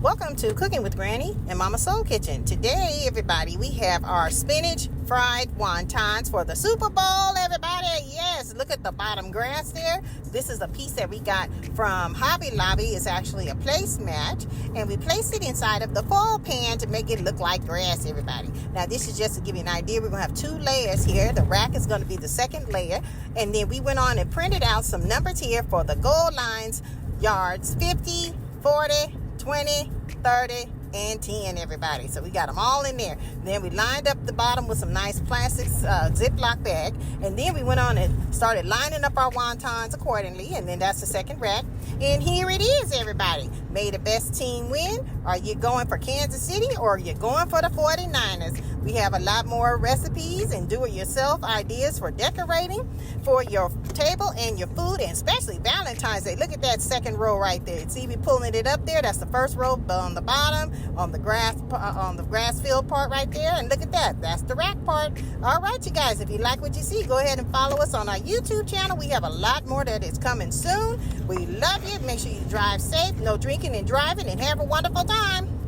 Welcome to Cooking with Granny and Mama Soul Kitchen. Today, everybody, we have our spinach fried wontons for the Super Bowl, everybody. Yes, look at the bottom grass there. This is a piece that we got from Hobby Lobby. It's actually a placemat, and we placed it inside of the foil pan to make it look like grass, everybody. Now, this is just to give you an idea. We're going to have two layers here. The rack is going to be the second layer, and then we went on and printed out some numbers here for the goal lines, yards, 50, 40, 20, 30, and 10, everybody. So we got them all in there. Then we lined up the bottom with some nice plastic Ziploc bag. And then we went on and started lining up our wontons accordingly. And then that's the second rack. And here it is, everybody. May the best team win. Are you going for Kansas City or are you going for the 49ers? We have a lot more recipes and do-it-yourself ideas for decorating for your table and your food, and especially Valentine's Day. Look at that second row right there. See me pulling it up there? That's the first row on the bottom, on the grass field part right there. And look at that. That's the rack part. All right, you guys, if you like what you see, go ahead and follow us on our YouTube channel. We have a lot more that is coming soon. We love you. Make sure you drive safe, no drinking and driving, and have a wonderful time.